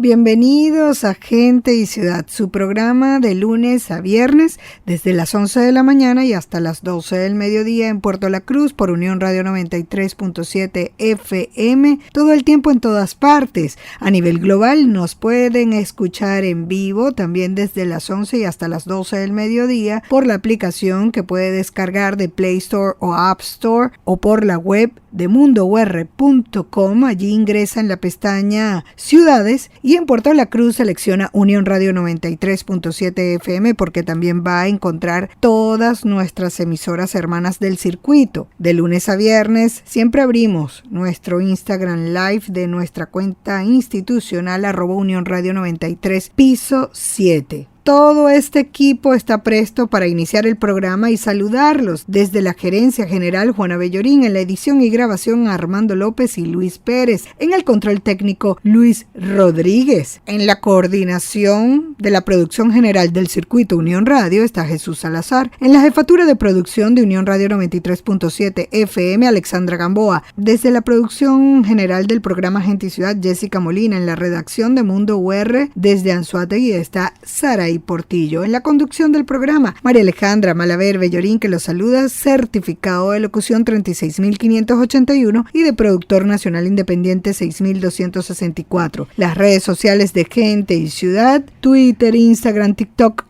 Bienvenidos a Gente y Ciudad, su programa de lunes a viernes desde las 11 de la mañana y hasta las 12 del mediodía en Puerto La Cruz por Unión Radio 93.7 FM, todo el tiempo en todas partes. A nivel global nos pueden escuchar en vivo también desde las 11 y hasta las 12 del mediodía por la aplicación que puede descargar de Play Store o App Store o por la web de mundour.com. Allí ingresa en la pestaña Ciudades y en Puerto La Cruz selecciona Unión Radio 93.7 FM porque también va a encontrar todas nuestras emisoras hermanas del circuito. De lunes a viernes siempre abrimos nuestro Instagram Live de nuestra cuenta institucional @Unión Radio 93 piso 7. Todo este equipo está presto para iniciar el programa y saludarlos desde la gerencia general Juana Bellorín, en la edición y grabación Armando López y Luis Pérez, en el control técnico Luis Rodríguez, en la coordinación de la producción general del circuito Unión Radio está Jesús Salazar, en la jefatura de producción de Unión Radio 93.7 FM Alexandra Gamboa, desde la producción general del programa Gente y Ciudad Jessica Molina, en la redacción de Mundo UR desde Anzoátegui está Sara y Portillo. En la conducción del programa, María Alejandra Malaver Bellorín, que los saluda, certificado de locución 36.581 y de productor nacional independiente 6.264. Las redes sociales de Gente y Ciudad, Twitter, Instagram, TikTok,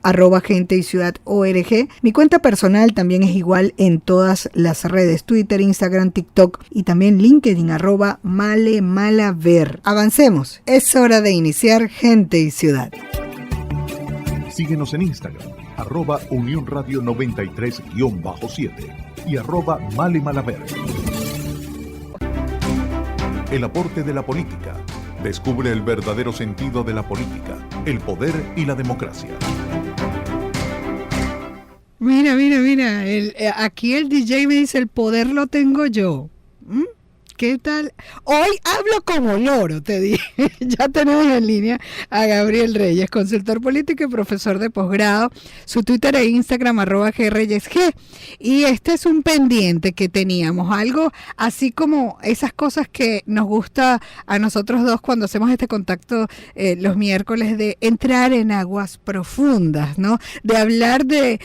@Gente y Ciudad ORG. Mi cuenta personal también es igual en todas las redes, Twitter, Instagram, TikTok y también LinkedIn, @MaleMalaver. Avancemos, es hora de iniciar Gente y Ciudad. Síguenos en Instagram, @Unión Radio 93-7 y @MaleMalaver. El aporte de la política. Descubre el verdadero sentido de la política, el poder y la democracia. Mira, aquí el DJ me dice, el poder lo tengo yo. ¿Qué tal? Hoy hablo como loro, te dije. Ya tenemos en línea a Gabriel Reyes, consultor político y profesor de posgrado. Su Twitter e Instagram @GReyesG. Y este es un pendiente que teníamos, algo así como esas cosas que nos gusta a nosotros dos cuando hacemos este contacto los miércoles, de entrar en aguas profundas, ¿no? De hablar de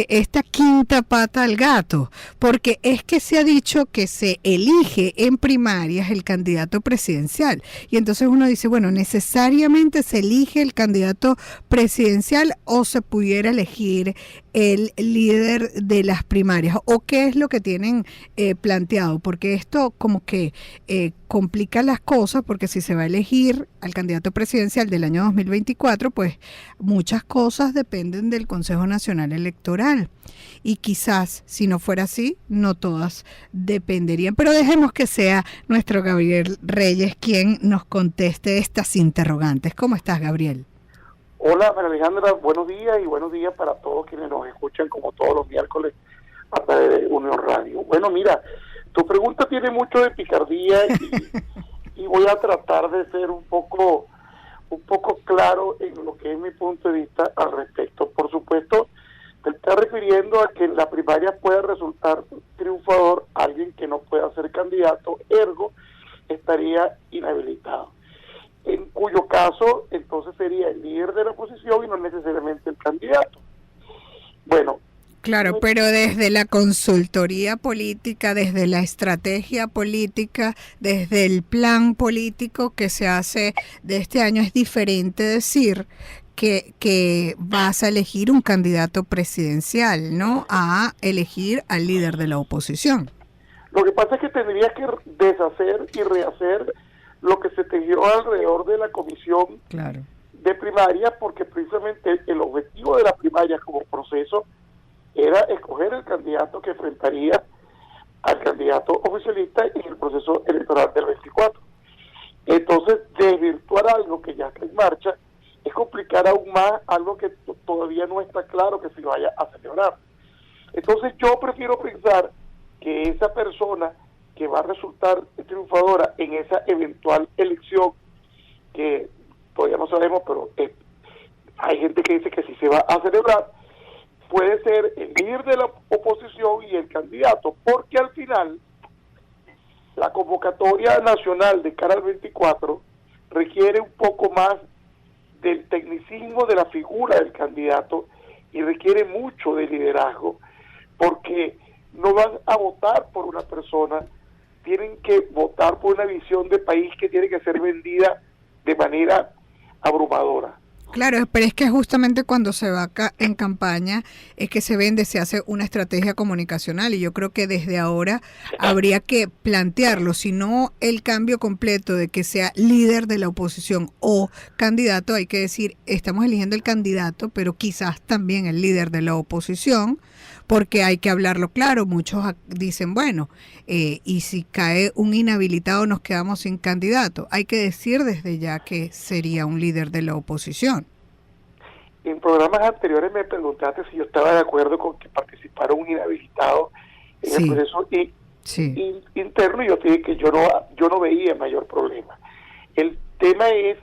esta quinta pata al gato, porque es que se ha dicho que se elige en primarias el candidato presidencial. Y entonces uno dice, bueno, ¿necesariamente se elige el candidato presidencial o se pudiera elegir el líder de las primarias? ¿O qué es lo que tienen planteado? Porque esto como que complica las cosas, porque si se va a elegir al candidato presidencial del año 2024, pues muchas cosas dependen del Consejo Nacional Electoral. Y quizás, si no fuera así, no todas dependerían. Pero dejemos que sea nuestro Gabriel Reyes quien nos conteste estas interrogantes. ¿Cómo estás, Gabriel? Hola, María Alejandra, buenos días y buenos días para todos quienes nos escuchan como todos los miércoles a través de Unión Radio. Bueno, mira, tu pregunta tiene mucho de picardía y voy a tratar de ser un poco claro en lo que es mi punto de vista al respecto. Por supuesto, te está refiriendo a que en la primaria puede resultar triunfador alguien que no pueda ser candidato, ergo estaría inhabilitado. En cuyo caso, entonces sería el líder de la oposición y no necesariamente el candidato. Bueno. Claro, pero desde la consultoría política, desde la estrategia política, desde el plan político que se hace de este año, es diferente decir que vas a elegir un candidato presidencial, ¿no? A elegir al líder de la oposición. Lo que pasa es que tendrías que deshacer y rehacer lo que se tejió alrededor de la comisión de primaria, porque precisamente el objetivo de la primaria como proceso era escoger el candidato que enfrentaría al candidato oficialista en el proceso electoral del 24. Entonces, desvirtuar algo que ya está en marcha es complicar aún más algo que todavía no está claro que se vaya a celebrar. Entonces, yo prefiero pensar que esa persona que va a resultar triunfadora en esa eventual elección, que todavía no sabemos, pero hay gente que dice que sí se va a celebrar, puede ser el líder de la oposición y el candidato, porque al final la convocatoria nacional de cara al 24 requiere un poco más del tecnicismo de la figura del candidato y requiere mucho de liderazgo, porque no van a votar por una persona, tienen que votar por una visión de país que tiene que ser vendida de manera abrumadora. Claro, pero es que justamente cuando se va en campaña es que se vende, se hace una estrategia comunicacional, y yo creo que desde ahora habría que plantearlo, si no el cambio completo de que sea líder de la oposición o candidato, hay que decir, estamos eligiendo el candidato, pero quizás también el líder de la oposición, porque hay que hablarlo claro. Muchos dicen, bueno, y si cae un inhabilitado nos quedamos sin candidato. Hay que decir desde ya que sería un líder de la oposición. En programas anteriores me preguntaste si yo estaba de acuerdo con que participara un inhabilitado en el proceso interno, y yo te dije que yo no veía mayor problema. El tema es,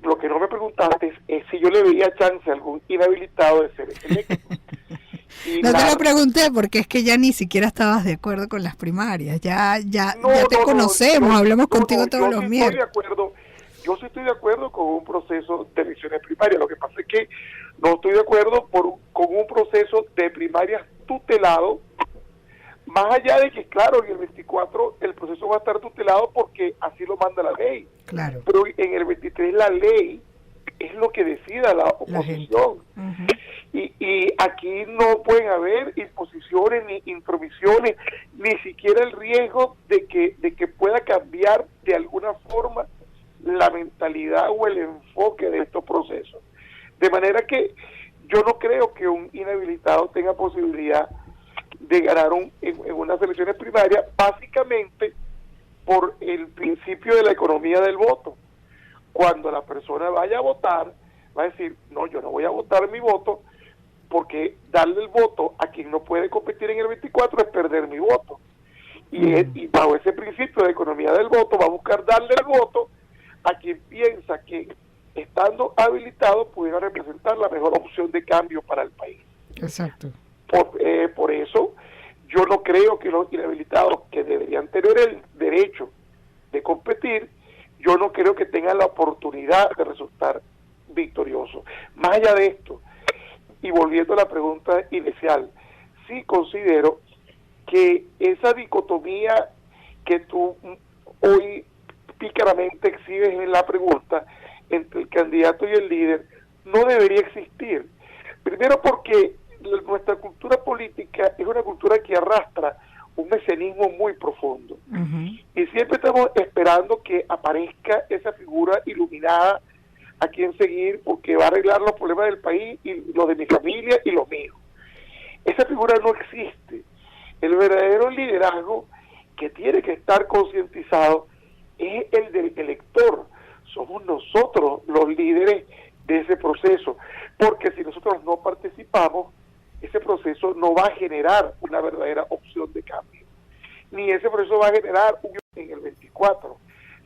lo que no me preguntaste es si yo le veía chance a algún inhabilitado de ser electo. No te lo pregunté porque es que ya ni siquiera estabas de acuerdo con las primarias. Ya te conocemos, hablamos contigo todos los miércoles. Yo sí estoy de acuerdo con un proceso de elecciones primarias. Lo que pasa es que no estoy de acuerdo con un proceso de primarias tutelado, más allá de que, claro, en el 24 el proceso va a estar tutelado porque así lo manda la ley. Claro. Pero en el 23 la ley es lo que decida la oposición. Y aquí no pueden haber imposiciones ni intromisiones, ni siquiera el riesgo de que pueda cambiar de alguna forma la mentalidad o el enfoque de estos procesos. De manera que yo no creo que un inhabilitado tenga posibilidad de ganar en unas elecciones primarias, básicamente por el principio de la economía del voto. Cuando la persona vaya a votar, va a decir, no, yo no voy a votar mi voto, porque darle el voto a quien no puede competir en el 24 es perder mi voto. Y bajo ese principio de economía del voto va a buscar darle el voto a quien piensa que, estando habilitado, pudiera representar la mejor opción de cambio para el país. Exacto. Por eso yo no creo que los inhabilitados, que deberían tener el derecho de competir, yo no creo que tengan la oportunidad de resultar victoriosos. Más allá de esto, y volviendo a la pregunta inicial, sí considero que esa dicotomía que tú hoy pícaramente exhibes en la pregunta entre el candidato y el líder no debería existir. Primero porque nuestra cultura política es una cultura que arrastra un mesianismo muy profundo. Y siempre estamos esperando que aparezca esa figura iluminada a quien seguir, porque va a arreglar los problemas del país y los de mi familia y los míos. Esa figura no existe. El verdadero liderazgo, que tiene que estar concientizado, es el del elector. Somos nosotros los líderes de ese proceso, porque si nosotros no participamos, ese proceso no va a generar una verdadera opción de cambio, ni ese proceso va a generar en el 24.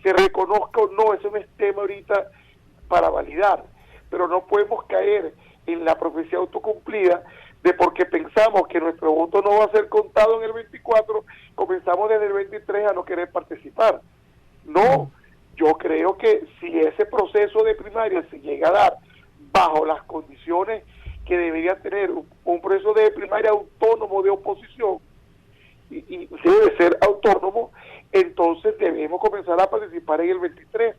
Se reconozca o no, eso no es tema ahorita para validar, pero no podemos caer en la profecía autocumplida de porque pensamos que nuestro voto no va a ser contado en el 24, comenzamos desde el 23 a no querer participar. No, yo creo que si ese proceso de primaria se llega a dar bajo las condiciones que debería tener un proceso de primaria autónomo de oposición, y debe ser autónomo, entonces debemos comenzar a participar en el 23.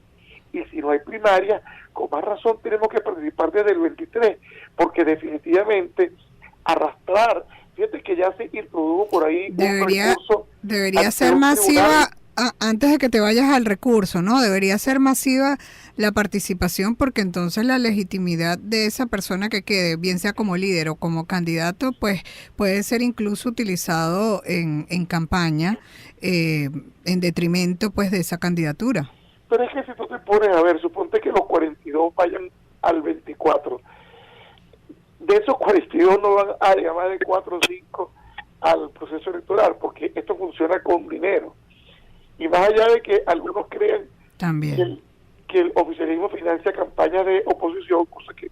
Y si no hay primaria, con más razón tenemos que participar desde el 23, porque definitivamente arrastrar, fíjate que ya se introdujo por ahí un recurso. Debería ser masiva. Antes de que te vayas al recurso, ¿no? Debería ser masiva la participación, porque entonces la legitimidad de esa persona que quede, bien sea como líder o como candidato, pues puede ser incluso utilizado en campaña en detrimento pues de esa candidatura. Pero es que si tú te pones a ver, suponte que los 42 vayan al 24. De esos 42 no van a llegar más de 4 o 5 al proceso electoral, porque esto funciona con dinero. Y más allá de que algunos crean también que el oficialismo financia campañas de oposición, cosa que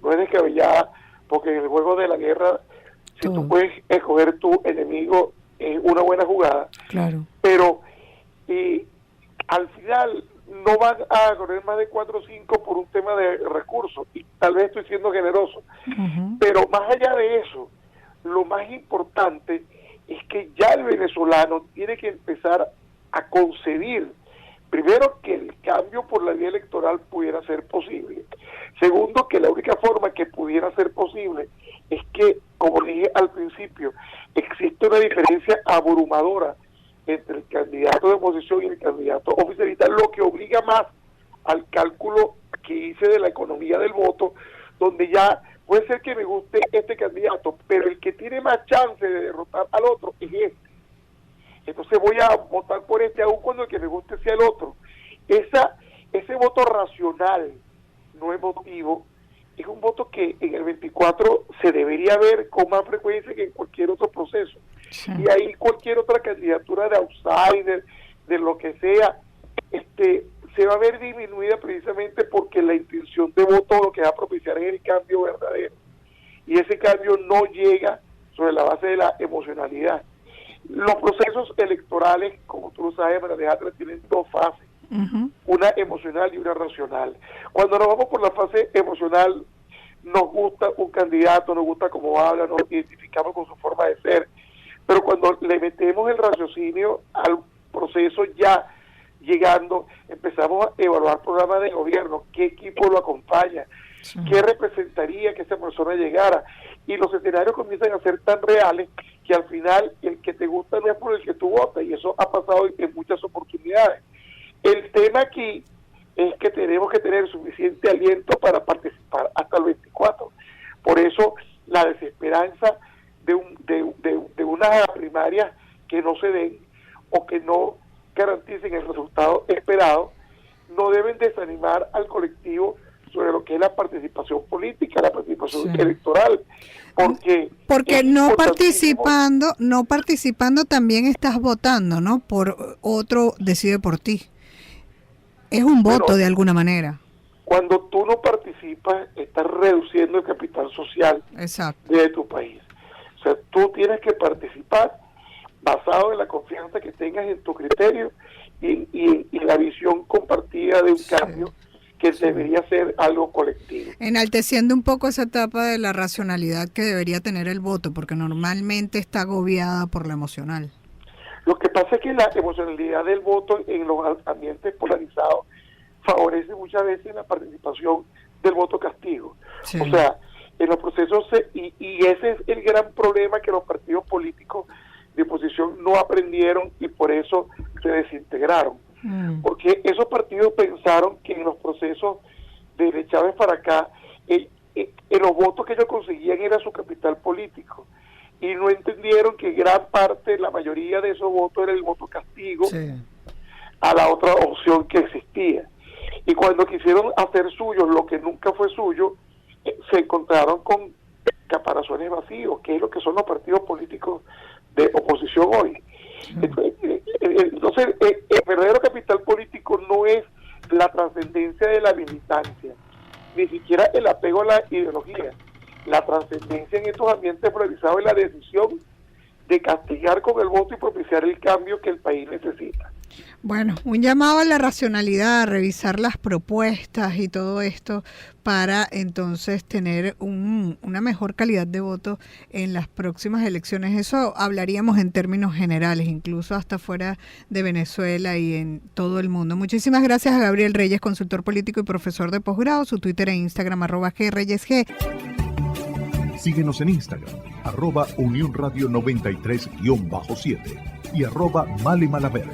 no es descabellada, porque en el juego de la guerra, si tú puedes escoger tu enemigo, es una buena jugada. Claro. Pero al final no van a correr más de 4 o 5 por un tema de recursos, y tal vez estoy siendo generoso, pero más allá de eso, lo más importante es que ya el venezolano tiene que empezar a concebir, primero, que el cambio por la vía electoral pudiera ser posible. Segundo, que la única forma que pudiera ser posible es que, como dije al principio, existe una diferencia abrumadora entre el candidato de oposición y el candidato oficialista, lo que obliga más al cálculo que hice de la economía del voto, donde ya puede ser que me guste este candidato, pero el que tiene más chance de derrotar al otro es este. Entonces voy a votar por este, aun cuando el que me guste sea el otro. Ese voto racional, no emotivo, es un voto que en el 24 se debería ver con más frecuencia que en cualquier otro proceso. Sí. Y ahí cualquier otra candidatura de outsider, de lo que sea, se va a ver disminuida precisamente porque la intención de voto lo que va a propiciar es el cambio verdadero. Y ese cambio no llega sobre la base de la emocionalidad. Los procesos electorales, como tú lo sabes, María Alejandra, tienen 2 fases, una emocional y una racional. Cuando nos vamos por la fase emocional, nos gusta un candidato, nos gusta cómo habla, nos identificamos con su forma de ser, pero cuando le metemos el raciocinio al proceso, ya llegando, empezamos a evaluar programas de gobierno, qué equipo lo acompaña, qué representaría que esa persona llegara, y los escenarios comienzan a ser tan reales que al final el que te gusta no es por el que tú votas, y eso ha pasado en muchas oportunidades. El tema aquí es que tenemos que tener suficiente aliento para participar hasta el 24. Por eso la desesperanza de unas primarias que no se den o que no garanticen el resultado esperado no deben desanimar al colectivo sobre lo que es la participación política, la participación electoral, porque no participando también estás votando, ¿no? Por otro decide por ti. Es un voto de alguna manera. Cuando tú no participas, estás reduciendo el capital social de tu país. O sea, tú tienes que participar basado en la confianza que tengas en tu criterio y la visión compartida de un cambio que debería ser algo colectivo. Enalteciendo un poco esa etapa de la racionalidad que debería tener el voto, porque normalmente está agobiada por la emocional. Lo que pasa es que la emocionalidad del voto en los ambientes polarizados favorece muchas veces la participación del voto castigo. O sea, en los procesos, y ese es el gran problema que los partidos políticos de oposición no aprendieron y por eso se desintegraron. Porque esos partidos pensaron que en los procesos de Chávez para acá, los votos que ellos conseguían era su capital político, y no entendieron que gran parte, la mayoría de esos votos era el voto castigo a la otra opción que existía. Y cuando quisieron hacer suyo lo que nunca fue suyo, se encontraron con caparazones vacíos, que es lo que son los partidos políticos de oposición hoy. Entonces, el verdadero capital político no es la trascendencia de la militancia, ni siquiera el apego a la ideología. La trascendencia en estos ambientes polarizados es la decisión de castigar con el voto y propiciar el cambio que el país necesita. Bueno, un llamado a la racionalidad, a revisar las propuestas y todo esto para entonces tener una mejor calidad de voto en las próximas elecciones. Eso hablaríamos en términos generales, incluso hasta fuera de Venezuela y en todo el mundo. Muchísimas gracias a Gabriel Reyes, consultor político y profesor de posgrado. Su Twitter e Instagram @greyesg. Síguenos en Instagram, @Unión Radio 93-7 y @Male-Malaver.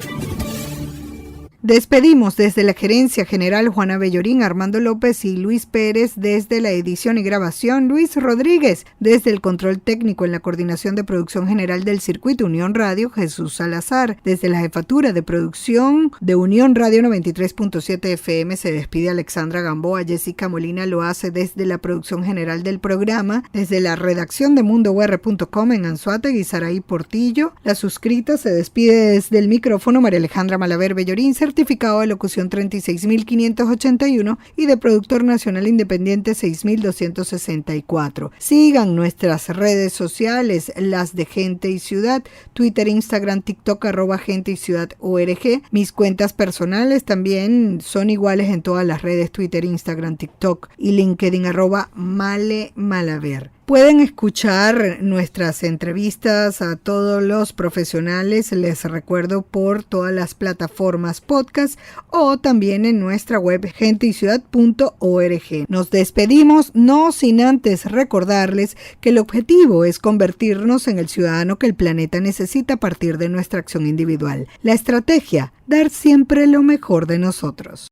Despedimos desde la Gerencia General Juana Bellorín, Armando López y Luis Pérez desde la edición y grabación, Luis Rodríguez desde el control técnico en la coordinación de producción general del Circuito Unión Radio, Jesús Salazar desde la jefatura de producción de Unión Radio 93.7 FM se despide Alexandra Gamboa, Jessica Molina lo hace desde la producción general del programa, desde la redacción de mundour.com en Anzoátegui, Saraí Portillo, la suscrita se despide desde el micrófono María Alejandra Malaver Bellorín, certificado de locución 36.581 y de productor nacional independiente 6.264. Sigan nuestras redes sociales, las de Gente y Ciudad, Twitter, Instagram, TikTok, @Gente y Ciudad ORG. Mis cuentas personales también son iguales en todas las redes, Twitter, Instagram, TikTok y LinkedIn, @MaleMalaver. Pueden escuchar nuestras entrevistas a todos los profesionales, les recuerdo, por todas las plataformas podcast o también en nuestra web genteyciudad.org. Nos despedimos, no sin antes recordarles que el objetivo es convertirnos en el ciudadano que el planeta necesita a partir de nuestra acción individual. La estrategia, dar siempre lo mejor de nosotros.